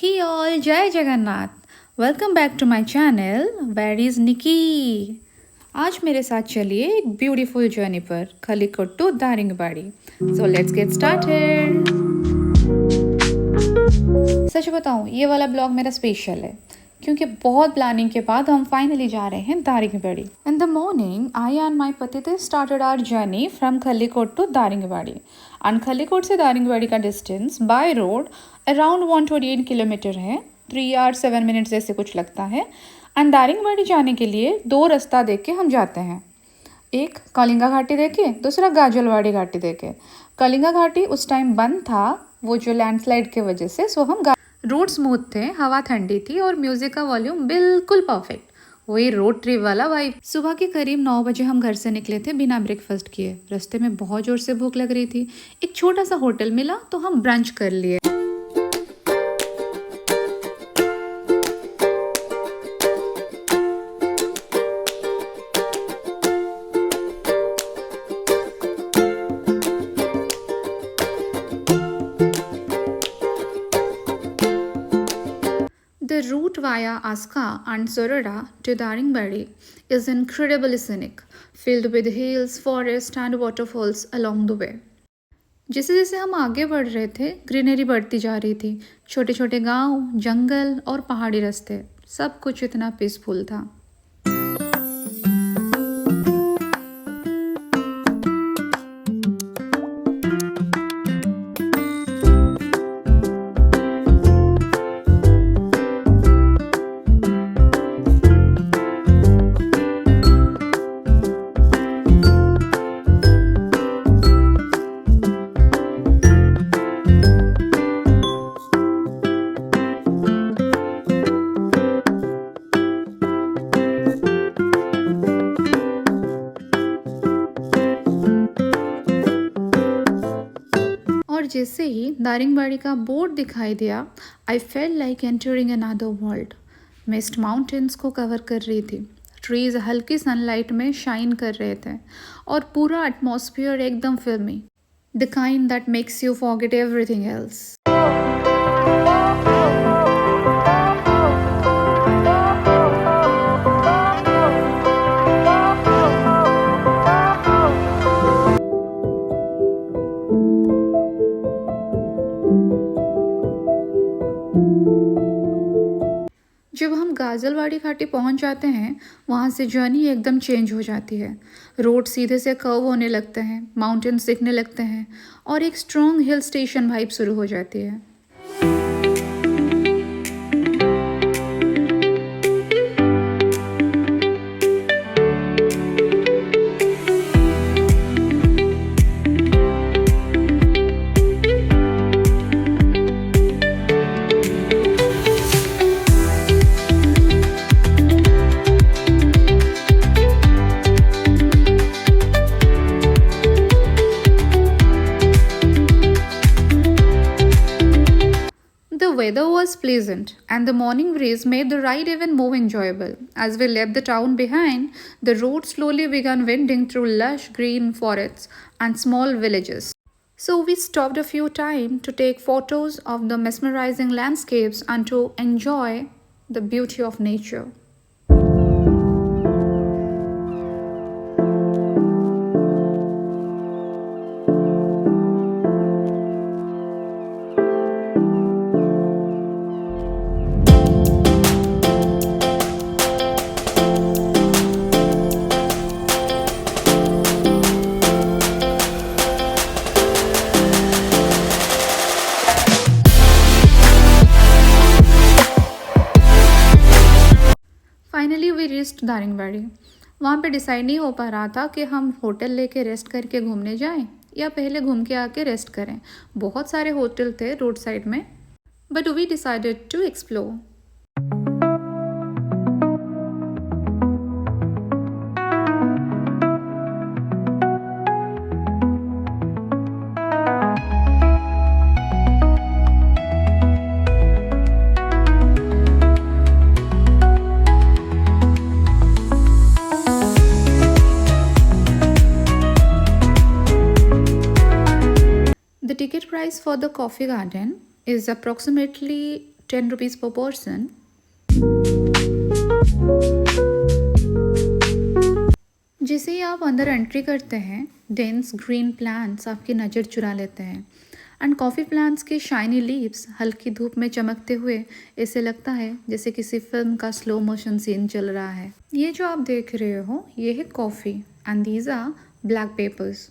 Hey all, Jai Jagannath. Welcome back to my channel. Where is Nikki? आज मेरे साथ चलिए एक ब्यूटीफुल जर्नी पर Khallikote to Daringbadi. So let's get started. सच बताऊं, ये वाला ब्लॉग मेरा स्पेशल है क्योंकि बहुत प्लानिंग के बाद हम फाइनली जा रहे हैं Daringbadi. In the morning I and my पति started our journey from Khallikote to Daringbadi. And Khallikote से दारिंगबाड़ी का distance by road around 128 kilometre है. 3 hours 7 minutes जैसे कुछ लगता है. एंड दारिंगबाड़ी जाने के लिए 2 रास्ता देख के हम जाते हैं. एक कलिंगा घाटी देखे, दूसरा गाजलवाड़ी घाटी देखे. कलिंगा घाटी उस टाइम बंद था, वो जो लैंडस्लाइड के वजह से. सो हम रोड स्मूथ थे, हवा ठंडी थी और म्यूजिक का वॉल्यूम बिल्कुल परफेक्ट. वही रोड ट्रिप वाला वाइब. सुबह के करीब 9 बजे हम घर से निकले थे बिना ब्रेकफास्ट किए. रास्ते में बहुत जोर से भूख लग रही थी. एक छोटा सा होटल मिला तो हम ब्रंच कर लिए. The route via Aska and Sorada to Daringbadi is incredibly scenic, filled with hills, forests and waterfalls along the way. जैसे जैसे हम आगे बढ़ रहे थे, ग्रीनरी बढ़ती जा रही थी. छोटे छोटे गांव, जंगल और पहाड़ी रास्ते, सब कुछ इतना पीसफुल था. और जैसे ही दारिंगबाड़ी का बोर्ड दिखाई दिया, I felt like entering another world. Mist mountains को कवर कर रही थी. ट्रीज हल्की सनलाइट में शाइन कर रहे थे और पूरा एटमॉस्फेयर एकदम फिल्मी. The kind that makes you forget everything else. जब हम गाजलवाड़ी घाटी पहुंच जाते हैं, वहां से जर्नी एकदम चेंज हो जाती है. रोड सीधे से कर्व होने लगते हैं, माउंटेन्स दिखने लगते हैं और एक स्ट्रॉन्ग हिल स्टेशन वाइब शुरू हो जाती है. The weather was pleasant and the morning breeze made the ride even more enjoyable. As we left the town behind, the road slowly began winding through lush green forests and small villages. So we stopped a few times to take photos of the mesmerizing landscapes and to enjoy the beauty of nature. Finally we reached Daringbadi. वहाँ पे decide नहीं हो पा रहा था कि हम hotel लेके रेस्ट करके घूमने जाएं या पहले घूम के आके रेस्ट करें. बहुत सारे होटल थे रोड साइड में, but we decided to explore. The ticket price for the coffee garden is approximately 10 rupees per person. जैसे ही आप अंदर एंट्री करते हैं, डेंस ग्रीन प्लांट्स आपकी नज़र चुरा लेते हैं एंड कॉफ़ी प्लांट्स की शाइनी लीव्स हल्की धूप में चमकते हुए ऐसे लगता है जैसे किसी फिल्म का स्लो मोशन सीन चल रहा है। ये जो आप देख रहे हो ये है coffee and these are black peppers.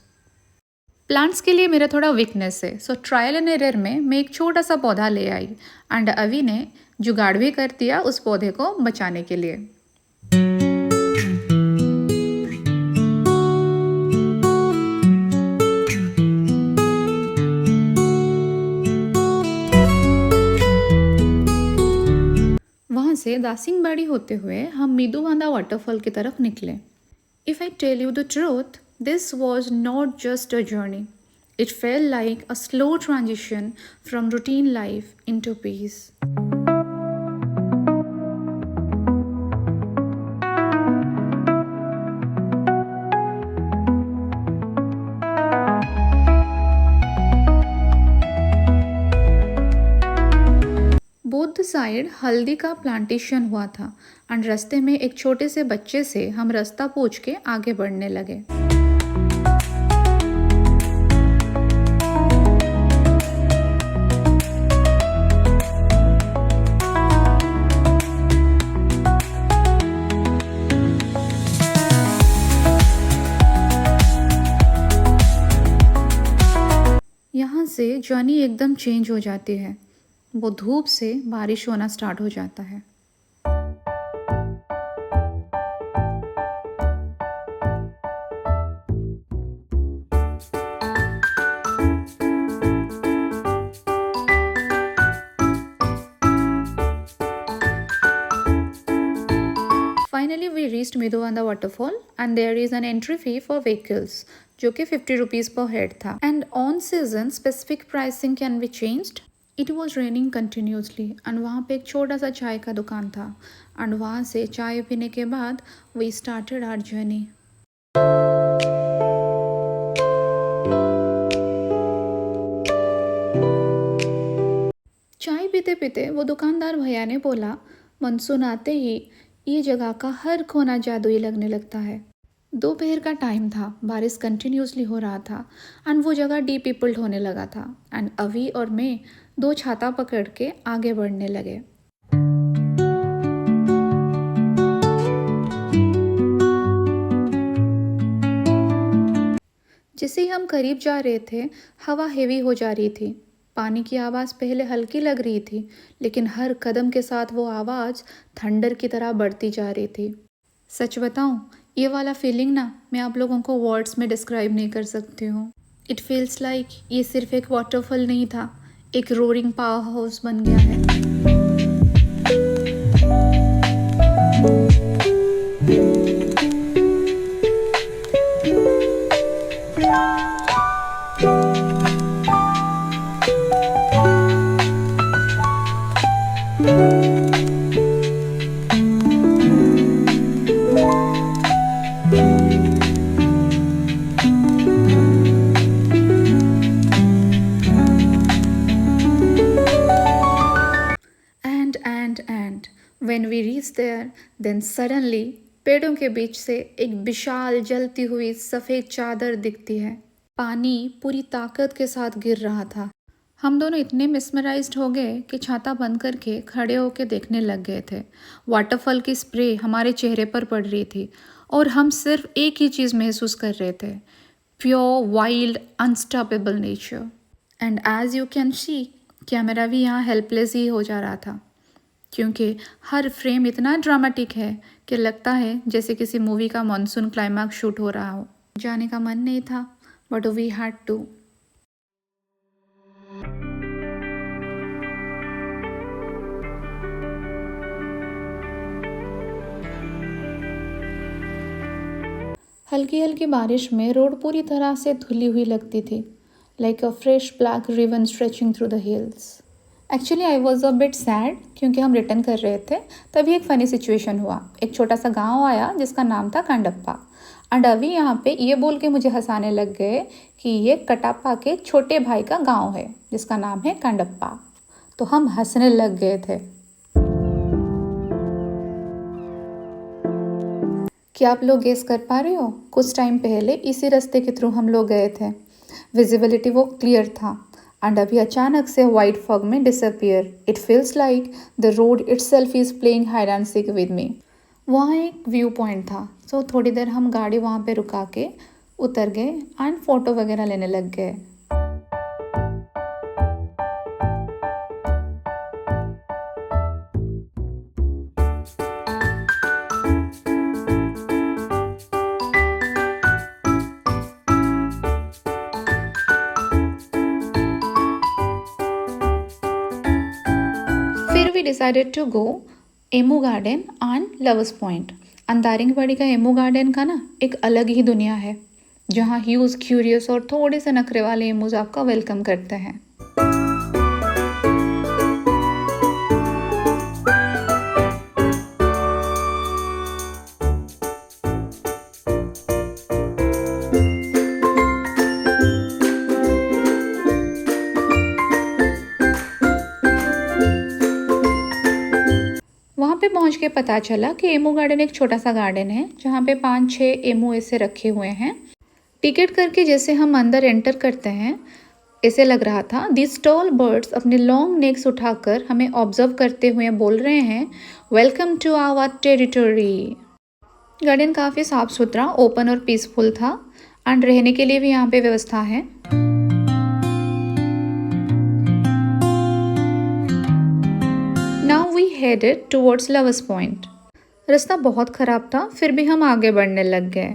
Plants के लिए मेरा थोड़ा वीकनेस है, सो ट्रायल एंड एरर में मैं एक छोटा सा पौधा ले आई एंड अवी ने जुगाड़ भी कर दिया उस पौधे को बचाने के लिए। वहाँ से दासिंगबाड़ी होते हुए हम मिदुवांदा वाटरफॉल की तरफ निकले। If I tell you the truth, this was not just a journey. It felt like a slow transition from routine life into peace. Both side हल्दी का प्लांटेशन हुआ था एंड रास्ते में एक छोटे से बच्चे से हम रास्ता पूछ के आगे बढ़ने लगे। यहाँ से जर्नी एकदम चेंज हो जाती है। वो धूप से बारिश होना स्टार्ट हो जाता है। Finally, we reached Miduvanda waterfall and there is an entry fee for vehicles जो कि 50 rupees per head था and on season specific pricing can be changed. It was raining continuously and वहाँ पे एक छोटा सा चाय का दुकान था and वहाँ से चाय पीने के बाद we started our journey. चाय पीते पीते वो दुकानदार भैया ने बोला, मानसून आते ही ये जगह का हर कोना जादुई लगने लगता है। दोपहर का टाइम था, बारिश कंटिन्यूसली हो रहा था एंड वो जगह डीपीपल्ड होने लगा था एंड अवी और मैं 2 छाता पकड़ के आगे बढ़ने लगे। जैसे ही हम करीब जा रहे थे, हवा हेवी हो जा रही थी। पानी की आवाज़ पहले हल्की लग रही थी, लेकिन हर कदम के साथ वो आवाज़ थंडर की तरह बढ़ती जा रही थी। सच बताऊं, ये वाला फीलिंग ना मैं आप लोगों को वर्ड्स में डिस्क्राइब नहीं कर सकती हूँ। इट फील्स लाइक ये सिर्फ एक वाटरफॉल नहीं था, एक रोरिंग पावर हाउस बन गया है। And when we reached there, then suddenly पेड़ों के बीच से एक विशाल जलती हुई सफ़ेद चादर दिखती है। पानी पूरी ताकत के साथ गिर रहा था। हम दोनों इतने मिसमराइज्ड हो गए कि छाता बंद करके खड़े होके देखने लग गए थे। वाटरफॉल की स्प्रे हमारे चेहरे पर पड़ रही थी और हम सिर्फ एक ही चीज़ महसूस कर रहे थे, pure wild unstoppable nature. And as you can see, camera भी यहाँ हेल्पलेस ही हो जा रहा था, क्योंकि हर फ्रेम इतना ड्रामेटिक है कि लगता है जैसे किसी मूवी का मानसून क्लाइमैक्स शूट हो रहा हो। जाने का मन नहीं था, बट वी हैड टू। हल्की हल्की बारिश में रोड पूरी तरह से धुली हुई लगती थी, like a fresh black ribbon stretching through the hills. Actually I was a bit sad क्योंकि हम रिटर्न कर रहे थे। तभी एक फ़नी सिचुएशन हुआ। एक छोटा सा गांव आया जिसका नाम था कंडप्पा एंड अभी यहाँ पे ये बोल के मुझे हंसाने लग गए कि ये कटप्पा के छोटे भाई का गांव है जिसका नाम है कंडप्पा। तो हम हंसने लग गए थे। क्या आप लोग गेस कर पा रहे हो? कुछ टाइम पहले इसी रास्ते के थ्रू हम लोग गए थे। विजिबिलिटी वो क्लियर था एंड अभी अचानक से वाइट फॉग में disappear. It feels like the road itself is playing hide and seek with me. वहाँ एक व्यू पॉइंट था, सो थोड़ी देर हम गाड़ी वहाँ पे रुका के उतर गए एंड फोटो वगैरह लेने लग गए। फिर we decided to go emu garden and lovers point. Daringbadi का एमू गार्डन का ना एक अलग ही दुनिया है, जहाँ ह्यूज, क्यूरियस और थोड़े से नखरे वाले एमूज आपका वेलकम करते हैं। वहाँ पे पहुँच के पता चला कि एमू गार्डन एक छोटा सा गार्डन है, जहाँ पे 5-6 एमू ऐसे रखे हुए हैं। टिकट करके जैसे हम अंदर एंटर करते हैं, ऐसे लग रहा था दिस टॉल बर्ड्स अपने लॉन्ग नेक्स उठाकर हमें ऑब्जर्व करते हुए बोल रहे हैं, welcome to our territory. Garden काफ़ी साफ सुथरा, ओपन और पीसफुल था एंड रहने के लिए भी यहाँ पे व्यवस्था है। Now we headed towards lovers point. रास्ता बहुत ख़राब था, फिर भी हम आगे बढ़ने लग गए।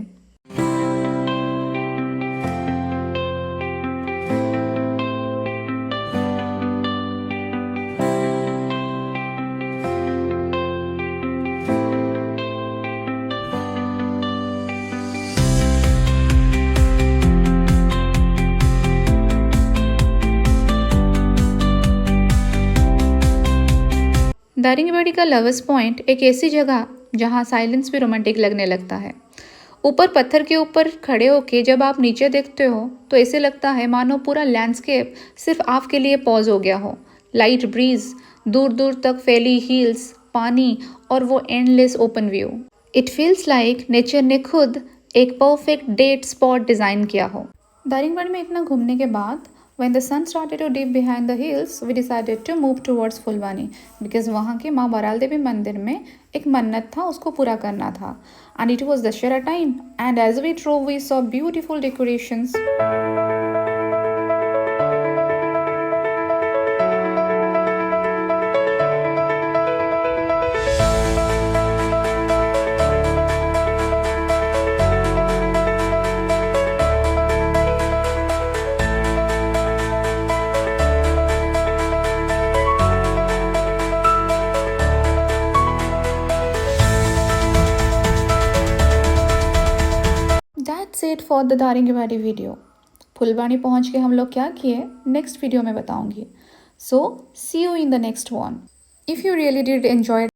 दारिंगबाड़ी का लवर्स पॉइंट एक ऐसी जगह जहाँ साइलेंस भी रोमांटिक लगने लगता है। ऊपर पत्थर के ऊपर खड़े होके जब आप नीचे देखते हो तो ऐसे लगता है मानो पूरा लैंडस्केप सिर्फ आपके लिए पॉज हो गया हो। लाइट ब्रीज, दूर दूर तक फैली हिल्स, पानी और वो endless open view. It feels like nature ने खुद एक परफेक्ट डेट स्पॉट डिज़ाइन किया हो। दारिंगबाड़ी में इतना घूमने के बाद when the sun started to dip behind the hills, we decided to move towards Phulbani, because वहाँ के माँ बराल देवी मंदिर में एक मन्नत था, उसको पूरा करना था। And it was Dashera time, and as we drove we saw beautiful decorations. That's it for the Daringbadi video. Phulbani पहुँच के हम लोग क्या किए नेक्स्ट वीडियो में बताऊंगी। So see you in the next one. If you really did enjoy